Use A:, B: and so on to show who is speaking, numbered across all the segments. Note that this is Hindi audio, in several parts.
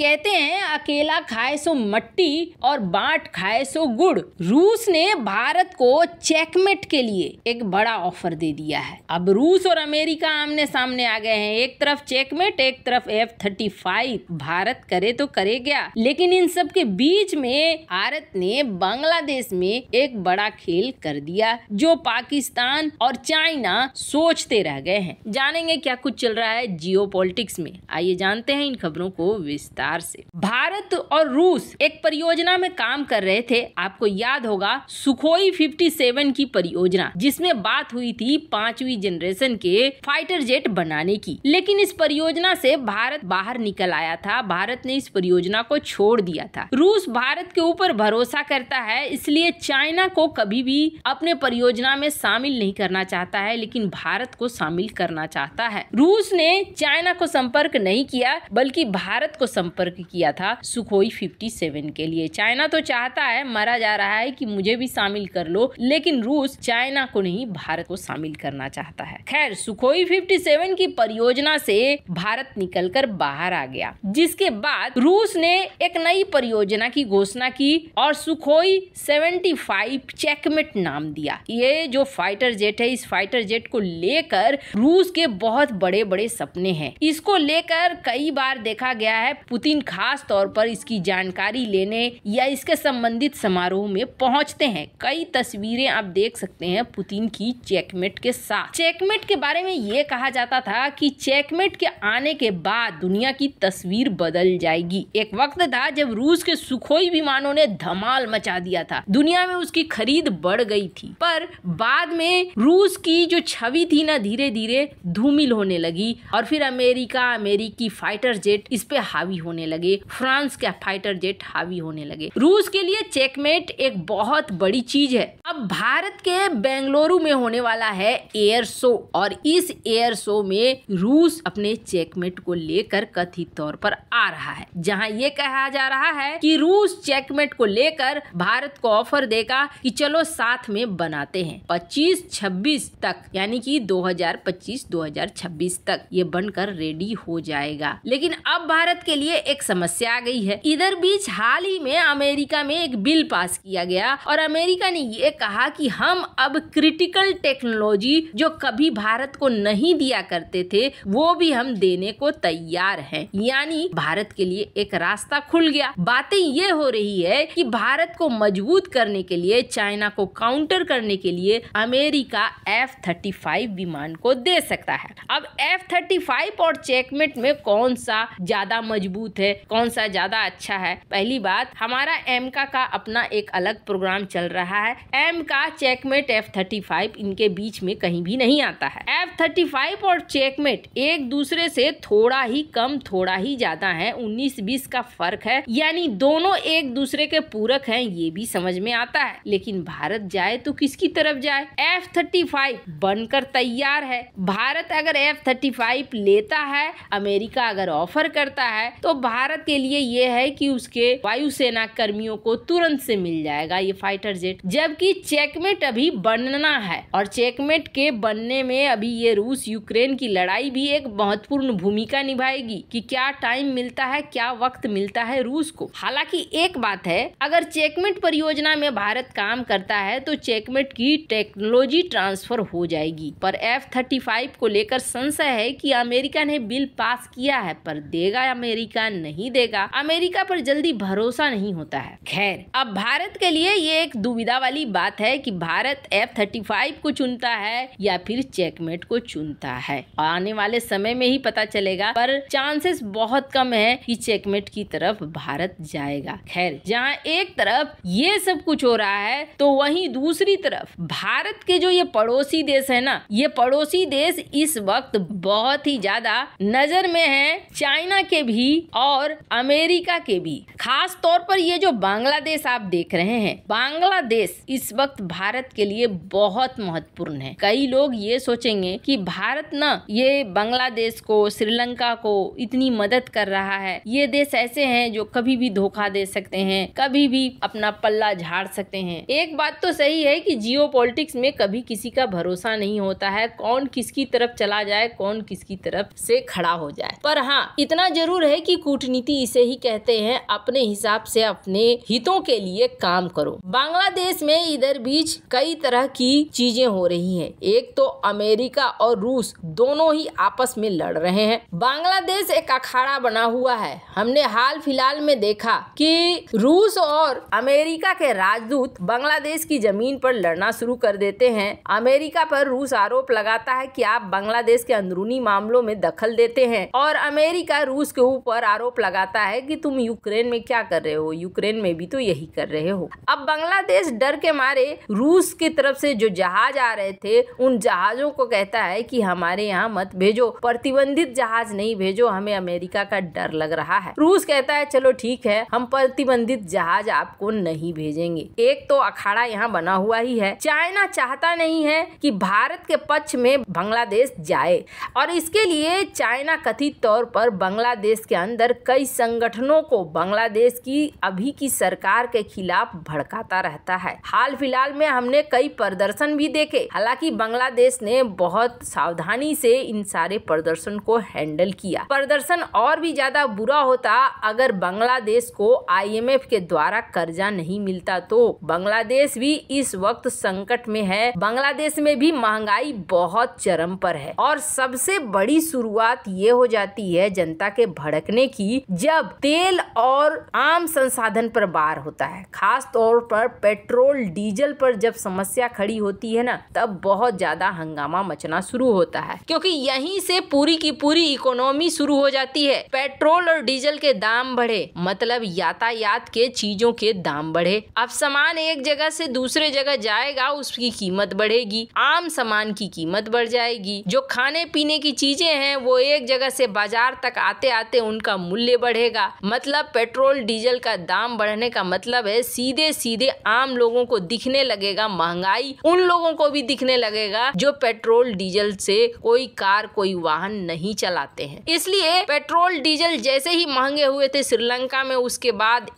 A: कहते हैं अकेला खाए सो मट्टी और बांट खाए सो गुड़। रूस ने भारत को चेकमेट के लिए एक बड़ा ऑफर दे दिया है। अब रूस और अमेरिका आमने सामने आ गए हैं, एक तरफ चेकमेट, एक तरफ F-35। भारत करे तो करे क्या, लेकिन इन सब के बीच में भारत ने बांग्लादेश में एक बड़ा खेल कर दिया जो पाकिस्तान और चाइना सोचते रह गए हैं। जानेंगे क्या कुछ चल रहा है जियोपॉलिटिक्स में, आइए जानते हैं इन खबरों को विस्तार से। भारत और रूस एक परियोजना में काम कर रहे थे, आपको याद होगा सुखोई 57 की परियोजना, जिसमें बात हुई थी 5वीं जनरेशन के फाइटर जेट बनाने की। लेकिन इस परियोजना से भारत बाहर निकल आया था, भारत ने इस परियोजना को छोड़ दिया था। रूस भारत के ऊपर भरोसा करता है, इसलिए चाइना को कभी भी अपने परियोजना में शामिल नहीं करना चाहता है, लेकिन भारत को शामिल करना चाहता है। रूस ने चाइना को संपर्क नहीं किया, बल्कि भारत को संपर्क किया था सुखोई 57 के लिए। चाइना तो चाहता है, मरा जा रहा है कि मुझे भी शामिल कर लो, लेकिन रूस चाइना को नहीं, भारत को शामिल करना चाहता है। खैर, सुखोई 57 की परियोजना से भारत निकलकर बाहर आ गया, जिसके बाद रूस ने एक नई परियोजना की घोषणा की और सुखोई 75 चेकमेट नाम दिया। ये जो फाइटर जेट है, इस फाइटर जेट को लेकर रूस के बहुत बड़े बड़े सपने हैं। इसको लेकर कई बार देखा गया है, पुतिन खास तौर पर इसकी जानकारी लेने या इसके संबंधित समारोह में पहुंचते हैं। कई तस्वीरें आप देख सकते हैं पुतिन की चेकमेट के साथ। चेकमेट के बारे में ये कहा जाता था कि चेकमेट के आने के बाद दुनिया की तस्वीर बदल जाएगी। एक वक्त था जब रूस के सुखोई विमानों ने धमाल मचा दिया था, दुनिया में उसकी खरीद बढ़ गई थी, पर बाद में रूस की जो छवि थी ना, धीरे धीरे धूमिल होने लगी और फिर अमेरिकी फाइटर जेट इस पे हावी होने लगे, फ्रांस के फाइटर जेट हावी होने लगे। रूस के लिए चेकमेट एक बहुत बड़ी चीज है। अब भारत के बेंगलुरु में होने वाला है एयर शो और इस एयर शो में रूस अपने चेकमेट को लेकर कथित तौर पर आ रहा है, जहां ये कहा जा रहा है कि रूस चेकमेट को लेकर भारत को ऑफर देगा कि चलो साथ में बनाते हैं। 25-26 तक, यानी कि 2025-2026 तक ये बनकर रेडी हो जाएगा। लेकिन अब भारत के लिए एक समस्या आ गई है। इधर बीच हाल ही में अमेरिका में एक बिल पास किया गया और अमेरिका ने ये कहा कि हम अब क्रिटिकल टेक्नोलॉजी जो कभी भारत को नहीं दिया करते थे, वो भी हम देने को तैयार हैं। यानी भारत के लिए एक रास्ता खुल गया। बातें ये हो रही है कि भारत को मजबूत करने के लिए, चाइना को काउंटर करने के लिए अमेरिका F-35 विमान को दे सकता है। अब F-35 और चेकमेट में कौन सा ज्यादा मजबूत है, कौन सा ज्यादा अच्छा है? पहली बात, हमारा एमका का अपना एक अलग प्रोग्राम चल रहा है। एमका, चेकमेट, F-35 इनके बीच में कहीं भी नहीं आता है। F-35 और चेकमेट एक दूसरे से थोड़ा ही कम, थोड़ा ही ज्यादा है, 19-20 का फर्क है, यानी दोनों एक दूसरे के पूरक हैं, ये भी समझ में आता है। लेकिन भारत जाए तो किसकी तरफ जाए? F-35 बनकर तैयार है। भारत अगर F-35 लेता है, अमेरिका अगर ऑफर करता है, तो भारत के लिए ये है कि उसके वायुसेना कर्मियों को तुरंत से मिल जाएगा ये फाइटर जेट। जबकि चेकमेट अभी बनना है और चेकमेट के बनने में अभी ये रूस यूक्रेन की लड़ाई भी एक महत्वपूर्ण भूमिका निभाएगी कि क्या टाइम मिलता है, क्या वक्त मिलता है रूस को। हालांकि एक बात है, अगर चेकमेट परियोजना में भारत काम करता है तो चेकमेट की टेक्नोलॉजी ट्रांसफर हो जाएगी, पर F-35 को लेकर संशय है कि अमेरिका ने बिल पास किया है, पर देगा अमेरिका, नहीं देगा, अमेरिका पर जल्दी भरोसा नहीं होता है। खैर, अब भारत के लिए ये एक दुविधा वाली बात है कि भारत F-35 को चुनता है या फिर चेकमेट को चुनता है। आने वाले समय में ही पता चलेगा, पर चांसेस बहुत कम है कि चेकमेट की तरफ भारत जाएगा। खैर, जहां एक तरफ ये सब कुछ हो रहा है, तो वहीं दूसरी तरफ भारत के जो ये पड़ोसी देश है ना, ये पड़ोसी देश इस वक्त बहुत ही ज्यादा नजर में है, चाइना के भी और अमेरिका के भी। खास तौर पर ये जो बांग्लादेश आप देख रहे हैं, बांग्लादेश इस वक्त भारत के लिए बहुत महत्वपूर्ण है। कई लोग ये सोचेंगे कि भारत ना ये बांग्लादेश को, श्रीलंका को इतनी मदद कर रहा है, ये देश ऐसे हैं जो कभी भी धोखा दे सकते हैं, कभी भी अपना पल्ला झाड़ सकते हैं। एक बात तो सही है कि जियोपॉलिटिक्स में कभी किसी का भरोसा नहीं होता है, कौन किसकी तरफ चला जाए, कौन किसकी तरफ से खड़ा हो जाए। पर हाँ, इतना जरूर है कि कूटनीति इसे ही कहते हैं, अपने हिसाब से अपने हितों के लिए काम करो। बांग्लादेश में इधर बीच कई तरह की चीजें हो रही हैं। एक तो अमेरिका और रूस दोनों ही आपस में लड़ रहे हैं। बांग्लादेश एक अखाड़ा बना हुआ है। हमने हाल फिलहाल में देखा कि रूस और अमेरिका के राजदूत बांग्लादेश की जमीन पर लड़ना शुरू कर देते हैं। अमेरिका पर रूस आरोप लगाता है कि आप बांग्लादेश के अंदरूनी मामलों में दखल देते हैं और अमेरिका रूस के ऊपर आरोप लगाता है कि तुम यूक्रेन में क्या कर रहे हो, यूक्रेन में भी तो यही कर रहे हो। अब बांग्लादेश डर के मारे रूस की तरफ से जो जहाज आ रहे थे उन जहाजों को कहता है कि हमारे यहाँ मत भेजो, प्रतिबंधित जहाज नहीं भेजो, हमें अमेरिका का डर लग रहा है। रूस कहता है चलो ठीक है, हम प्रतिबंधित जहाज आपको नहीं भेजेंगे। एक तो अखाड़ा यहाँ बना हुआ ही है। चाइना चाहता नहीं है कि भारत के पक्ष में बांग्लादेश जाए और इसके लिए चाइना कथित तौर पर बांग्लादेश के अंदर कई संगठनों को बांग्लादेश की अभी की सरकार के खिलाफ भड़काता रहता है। हाल फिलहाल में हमने कई प्रदर्शन भी देखे। हालांकि बांग्लादेश ने बहुत सावधानी से इन सारे प्रदर्शन को हैंडल किया। प्रदर्शन और भी ज्यादा बुरा होता अगर बांग्लादेश को IMF के द्वारा कर्जा नहीं मिलता तो। बांग्लादेश भी इस वक्त संकट में है। बांग्लादेश में भी महंगाई बहुत चरम पर है और सबसे बड़ी शुरुआत ये हो जाती है जनता के भड़कने की जब तेल और आम संसाधन पर वार होता है। खास तौर पर पेट्रोल डीजल पर जब समस्या खड़ी होती है ना, तब बहुत ज्यादा हंगामा मचना शुरू होता है, क्योंकि यहीं से पूरी की पूरी इकोनॉमी शुरू हो जाती है। पेट्रोल और डीजल के दाम बढ़े मतलब यातायात के चीजों के दाम बढ़े। अब सामान एक जगह से दूसरे जगह जाएगा, उसकी कीमत बढ़ेगी, आम सामान की कीमत बढ़ जाएगी। जो खाने पीने की चीजें हैं वो एक जगह से बाजार तक आते आते उनका मूल्य बढ़ेगा। मतलब पेट्रोल डीजल का दाम बढ़ने का मतलब है सीधे सीधे आम लोगों को दिखने लगेगा महंगाई, उन लोगों को भी दिखने लगेगा जो पेट्रोल डीजल से कोई कार कोई वाहन नहीं चलाते हैं। इसलिए पेट्रोल डीजल जैसे ही महंगे हुए थे श्रीलंका में, उसके बाद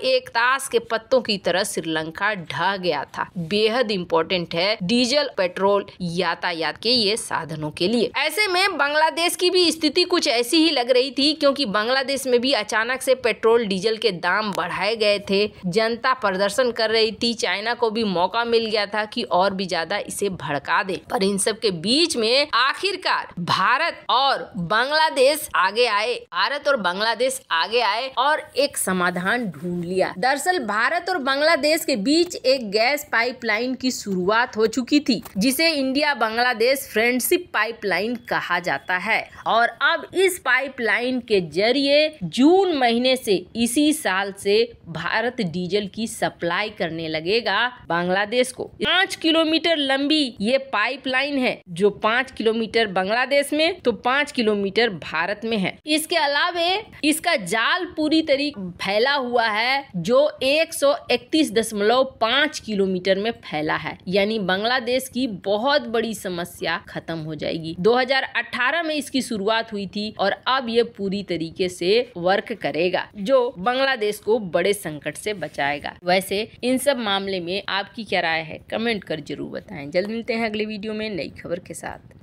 A: एक ताश के पत्तों की तरह श्रीलंका ढह गया था। बेहद इंपॉर्टेंट है डीजल पेट्रोल यातायात के ये साधनों के लिए। ऐसे में बांग्लादेश की भी स्थिति कुछ ऐसी ही लग रही थी, क्योंकि बांग्लादेश में भी अचानक से पेट्रोल डीजल के दाम बढ़ाए गए थे। जनता प्रदर्शन कर रही थी। चाइना को भी मौका मिल गया था कि और भी ज्यादा इसे भड़का दे। पर इन सब के बीच में आखिरकार भारत और बांग्लादेश आगे आए और एक समाधान ढूंढ लिया। दरअसल भारत और बांग्लादेश के बीच एक गैस पाइपलाइन की शुरुआत हो चुकी थी, जिसे इंडिया बांग्लादेश फ्रेंडशिप पाइपलाइन कहा जाता है। और अब इस पाइपलाइन के जरिए जून महीने से इसी साल से भारत डीजल की सप्लाई करने लगेगा बांग्लादेश को। 5 किलोमीटर लंबी ये पाइपलाइन है, जो 5 किलोमीटर बांग्लादेश में तो 5 किलोमीटर भारत में है। इसके अलावे इसका जाल पूरी तरीके फैला हुआ है, जो 131.5 किलोमीटर में फैला है। यानी बांग्लादेश की बहुत बड़ी समस्या खत्म हो जाएगी। 2018 में इसकी शुरुआत हुई थी और अब ये पूरी तरीके से वर्क करेगा, जो बांग्लादेश को बड़े संकट से बचाएगा। वैसे इन सब मामले में आपकी क्या राय है, कमेंट कर जरूर बताएं। जल्द मिलते हैं अगले वीडियो में नई खबर के साथ।